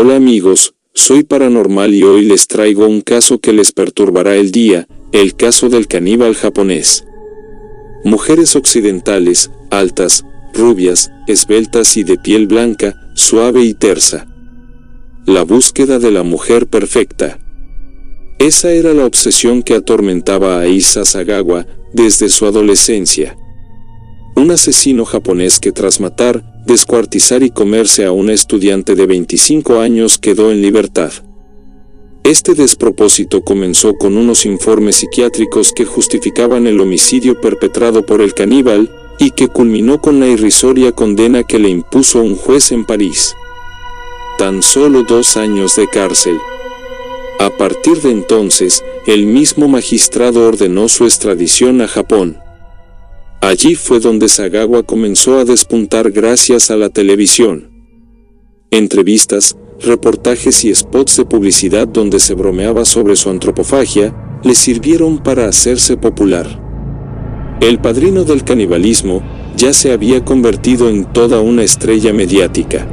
Hola amigos, soy Paranormal y hoy les traigo un caso que les perturbará el día, el caso del caníbal japonés. Mujeres occidentales, altas, rubias, esbeltas y de piel blanca, suave y tersa. La búsqueda de la mujer perfecta. Esa era la obsesión que atormentaba a Issa Sagawa desde su adolescencia. Un asesino japonés que tras matar, descuartizar y comerse a una estudiante de 25 años quedó en libertad. Este despropósito comenzó con unos informes psiquiátricos que justificaban el homicidio perpetrado por el caníbal, y que culminó con la irrisoria condena que le impuso un juez en París. Tan solo 2 años de cárcel. A partir de entonces, el mismo magistrado ordenó su extradición a Japón. Allí fue donde Sagawa comenzó a despuntar gracias a la televisión. Entrevistas, reportajes y spots de publicidad donde se bromeaba sobre su antropofagia, le sirvieron para hacerse popular. El padrino del canibalismo ya se había convertido en toda una estrella mediática.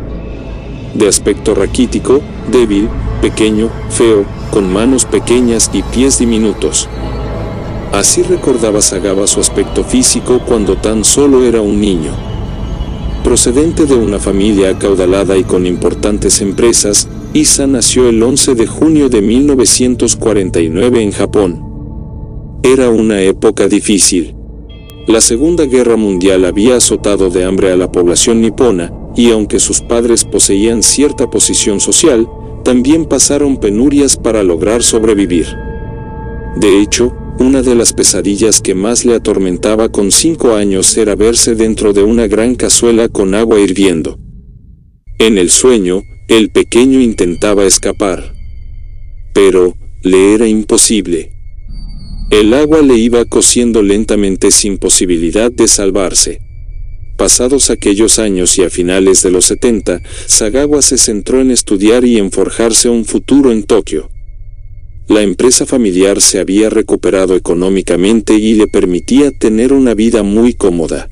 De aspecto raquítico, débil, pequeño, feo, con manos pequeñas y pies diminutos. Así recordaba Sagawa su aspecto físico cuando tan solo era un niño. Procedente de una familia acaudalada y con importantes empresas, Issa nació el 11 de junio de 1949 en Japón. Era una época difícil. La Segunda Guerra Mundial había azotado de hambre a la población nipona, y aunque sus padres poseían cierta posición social, también pasaron penurias para lograr sobrevivir. De hecho, una de las pesadillas que más le atormentaba con 5 años era verse dentro de una gran cazuela con agua hirviendo. En el sueño, el pequeño intentaba escapar. Pero, le era imposible. El agua le iba cociendo lentamente sin posibilidad de salvarse. Pasados aquellos años y a finales de los 70, Sagawa se centró en estudiar y en forjarse un futuro en Tokio. La empresa familiar se había recuperado económicamente y le permitía tener una vida muy cómoda.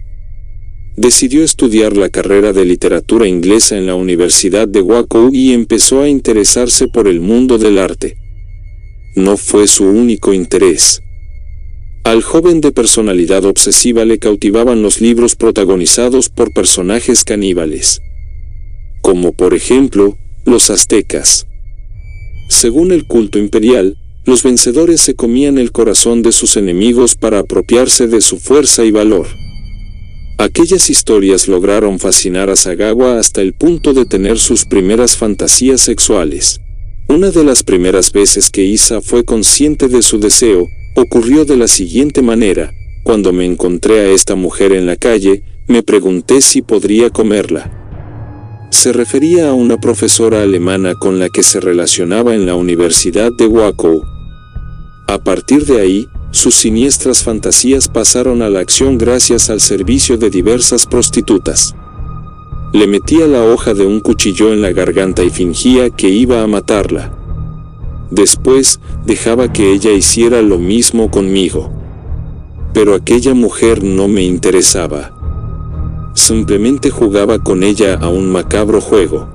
Decidió estudiar la carrera de literatura inglesa en la Universidad de Wakou y empezó a interesarse por el mundo del arte. No fue su único interés. Al joven de personalidad obsesiva le cautivaban los libros protagonizados por personajes caníbales. Como por ejemplo, los aztecas. Según el culto imperial, los vencedores se comían el corazón de sus enemigos para apropiarse de su fuerza y valor. Aquellas historias lograron fascinar a Sagawa hasta el punto de tener sus primeras fantasías sexuales. Una de las primeras veces que Issa fue consciente de su deseo, ocurrió de la siguiente manera: cuando me encontré a esta mujer en la calle, me pregunté si podría comerla. Se refería a una profesora alemana con la que se relacionaba en la Universidad de Wakou. A partir de ahí, sus siniestras fantasías pasaron a la acción gracias al servicio de diversas prostitutas. Le metía la hoja de un cuchillo en la garganta y fingía que iba a matarla. Después, dejaba que ella hiciera lo mismo conmigo. Pero aquella mujer no me interesaba. Simplemente jugaba con ella a un macabro juego.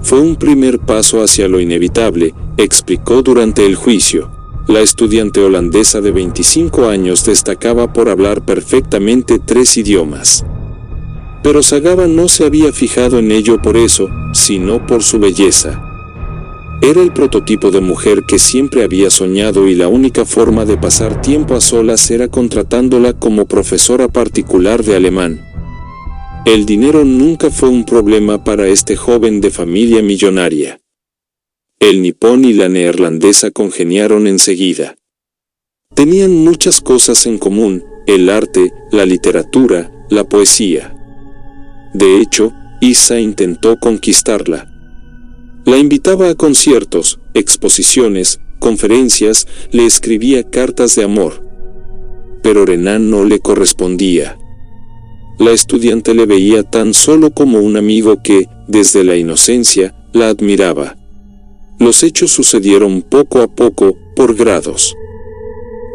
Fue un primer paso hacia lo inevitable, explicó durante el juicio. La estudiante holandesa de 25 años destacaba por hablar perfectamente 3 idiomas. Pero Sagawa no se había fijado en ello por eso, sino por su belleza. Era el prototipo de mujer que siempre había soñado y la única forma de pasar tiempo a solas era contratándola como profesora particular de alemán. El dinero nunca fue un problema para este joven de familia millonaria. El nipón y la neerlandesa congeniaron enseguida. Tenían muchas cosas en común: el arte, la literatura, la poesía. De hecho, Issa intentó conquistarla. La invitaba a conciertos, exposiciones, conferencias, le escribía cartas de amor. Pero Renan no le correspondía. La estudiante le veía tan solo como un amigo que, desde la inocencia, la admiraba. Los hechos sucedieron poco a poco, por grados.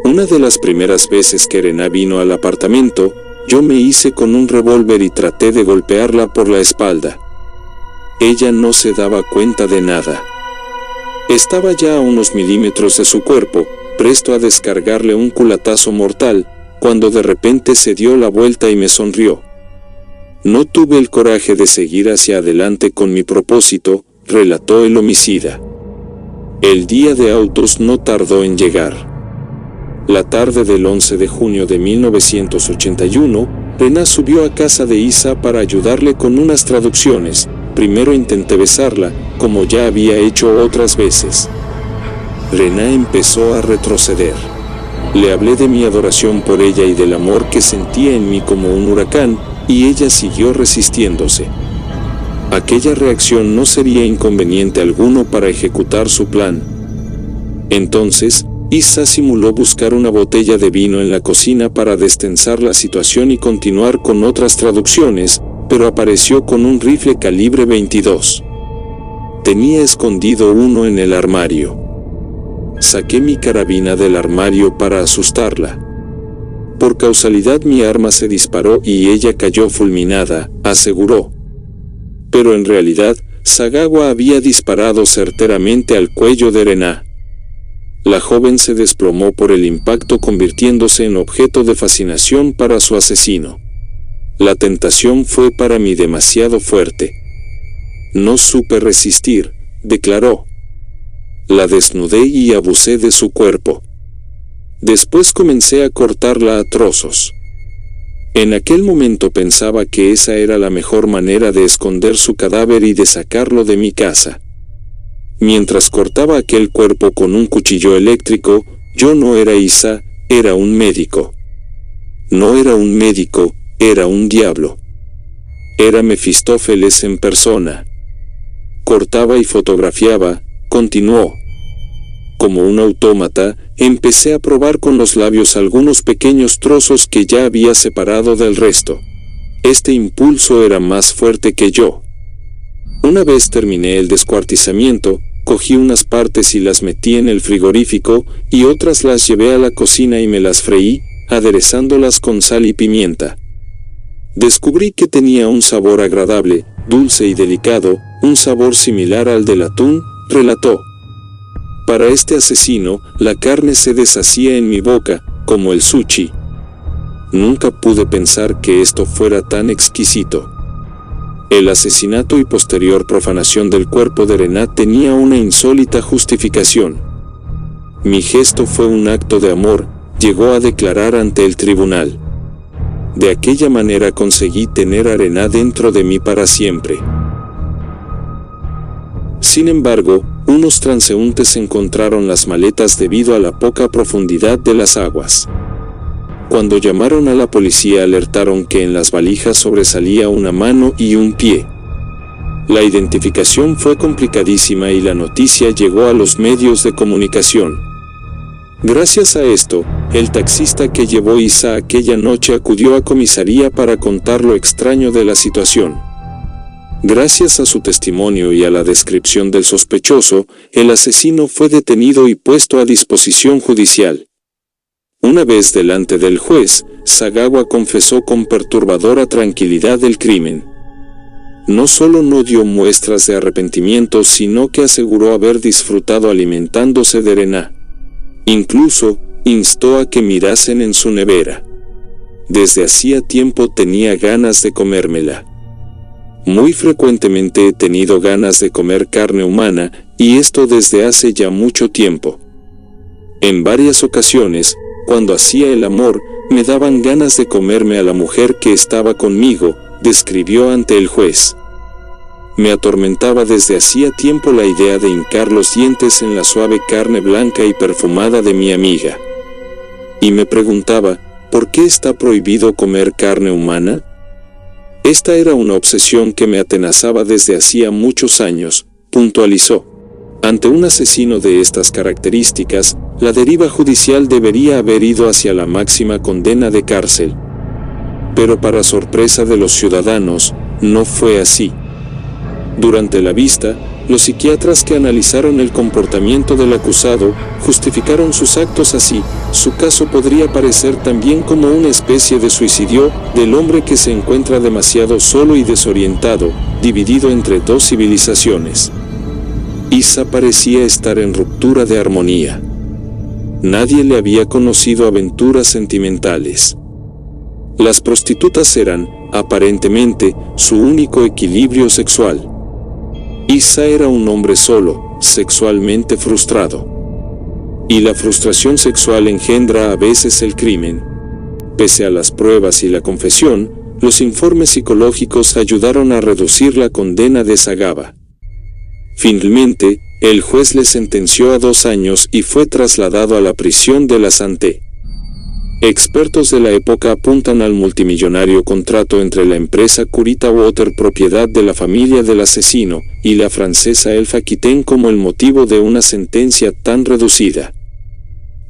Una de las primeras veces que Renan vino al apartamento, yo me hice con un revólver y traté de golpearla por la espalda. ella no se daba cuenta de nada. Estaba ya a unos milímetros de su cuerpo, presto a descargarle un culatazo mortal, cuando de repente se dio la vuelta y me sonrió. No tuve el coraje de seguir hacia adelante con mi propósito, relató el homicida. El día de autos no tardó en llegar. La tarde del 11 de junio de 1981, Rená subió a casa de Isa para ayudarle con unas traducciones. Primero intenté besarla, como ya había hecho otras veces. Rená empezó a retroceder. Le hablé de mi adoración por ella y del amor que sentía en mí como un huracán, y ella siguió resistiéndose. Aquella reacción no sería inconveniente alguno para ejecutar su plan. Entonces, Isa simuló buscar una botella de vino en la cocina para destensar la situación y continuar con otras traducciones, pero apareció con un rifle calibre 22. Tenía escondido uno en el armario. Saqué mi carabina del armario para asustarla. Por causalidad mi arma se disparó y ella cayó fulminada, aseguró. Pero en realidad, Sagawa había disparado certeramente al cuello de Rená. La joven se desplomó por el impacto, convirtiéndose en objeto de fascinación para su asesino. La tentación fue para mí demasiado fuerte. No supe resistir, declaró. La desnudé y abusé de su cuerpo. Después comencé a cortarla a trozos. En aquel momento pensaba que esa era la mejor manera de esconder su cadáver y de sacarlo de mi casa. Mientras cortaba aquel cuerpo con un cuchillo eléctrico, yo no era Isa, era un médico. No era un médico, era un diablo. Era Mefistófeles en persona. Cortaba y fotografiaba, continuó. Como un autómata, empecé a probar con los labios algunos pequeños trozos que ya había separado del resto. Este impulso era más fuerte que yo. Una vez terminé el descuartizamiento, cogí unas partes y las metí en el frigorífico, y otras las llevé a la cocina y me las freí, aderezándolas con sal y pimienta. Descubrí que tenía un sabor agradable, dulce y delicado, un sabor similar al del atún, relató. Para este asesino, la carne se deshacía en mi boca, como el sushi. Nunca pude pensar que esto fuera tan exquisito. El asesinato y posterior profanación del cuerpo de Rená tenía una insólita justificación. Mi gesto fue un acto de amor, llegó a declarar ante el tribunal. De aquella manera conseguí tener a Rená dentro de mí para siempre. Sin embargo, unos transeúntes encontraron las maletas debido a la poca profundidad de las aguas. Cuando llamaron a la policía alertaron que en las valijas sobresalía una mano y un pie. La identificación fue complicadísima y la noticia llegó a los medios de comunicación. Gracias a esto, el taxista que llevó Isa aquella noche acudió a comisaría para contar lo extraño de la situación. Gracias a su testimonio y a la descripción del sospechoso, el asesino fue detenido y puesto a disposición judicial. Una vez delante del juez, Sagawa confesó con perturbadora tranquilidad el crimen. No solo no dio muestras de arrepentimiento, sino que aseguró haber disfrutado alimentándose de Rená. Incluso, instó a que mirasen en su nevera. Desde hacía tiempo tenía ganas de comérmela. Muy frecuentemente he tenido ganas de comer carne humana, y esto desde hace ya mucho tiempo. En varias ocasiones, cuando hacía el amor, me daban ganas de comerme a la mujer que estaba conmigo, describió ante el juez. Me atormentaba desde hacía tiempo la idea de hincar los dientes en la suave carne blanca y perfumada de mi amiga. Y me preguntaba, ¿por qué está prohibido comer carne humana? Esta era una obsesión que me atenazaba desde hacía muchos años, puntualizó. Ante un asesino de estas características, la deriva judicial debería haber ido hacia la máxima condena de cárcel. Pero para sorpresa de los ciudadanos, no fue así. Durante la vista, los psiquiatras que analizaron el comportamiento del acusado justificaron sus actos así. Su caso podría parecer también como una especie de suicidio del hombre que se encuentra demasiado solo y desorientado, dividido entre dos civilizaciones. Isa parecía estar en ruptura de armonía. Nadie le había conocido aventuras sentimentales. Las prostitutas eran, aparentemente, su único equilibrio sexual. Isa era un hombre solo, sexualmente frustrado. Y la frustración sexual engendra a veces el crimen. Pese a las pruebas y la confesión, los informes psicológicos ayudaron a reducir la condena de Sagava. Finalmente, el juez le sentenció a 2 años y fue trasladado a la prisión de la Santé. Expertos de la época apuntan al multimillonario contrato entre la empresa Curita Water, propiedad de la familia del asesino, y la francesa Elf Aquitaine como el motivo de una sentencia tan reducida.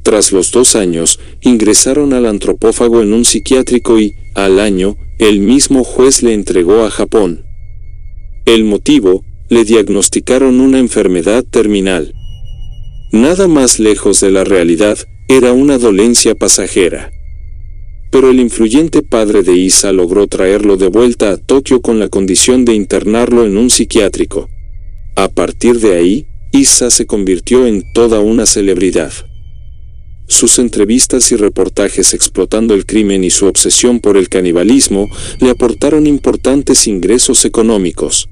Tras los 2 años, ingresaron al antropófago en un psiquiátrico y, al año, el mismo juez le entregó a Japón. El motivo: le diagnosticaron una enfermedad terminal. Nada más lejos de la realidad, era una dolencia pasajera. Pero el influyente padre de Isa logró traerlo de vuelta a Tokio con la condición de internarlo en un psiquiátrico. A partir de ahí, Isa se convirtió en toda una celebridad. Sus entrevistas y reportajes explotando el crimen y su obsesión por el canibalismo le aportaron importantes ingresos económicos.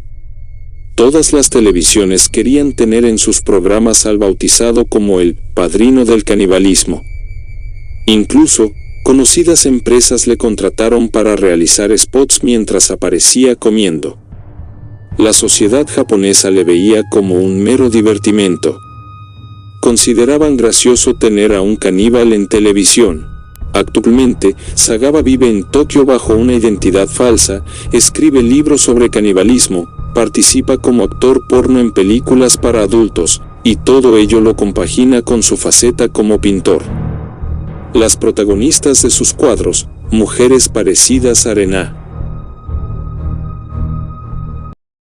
Todas las televisiones querían tener en sus programas al bautizado como el padrino del canibalismo. Incluso, conocidas empresas le contrataron para realizar spots mientras aparecía comiendo. La sociedad japonesa le veía como un mero divertimento. Consideraban gracioso tener a un caníbal en televisión. Actualmente, Sagava vive en Tokio bajo una identidad falsa, escribe libros sobre canibalismo, participa como actor porno en películas para adultos, y todo ello lo compagina con su faceta como pintor. Las protagonistas de sus cuadros, mujeres parecidas a Rená,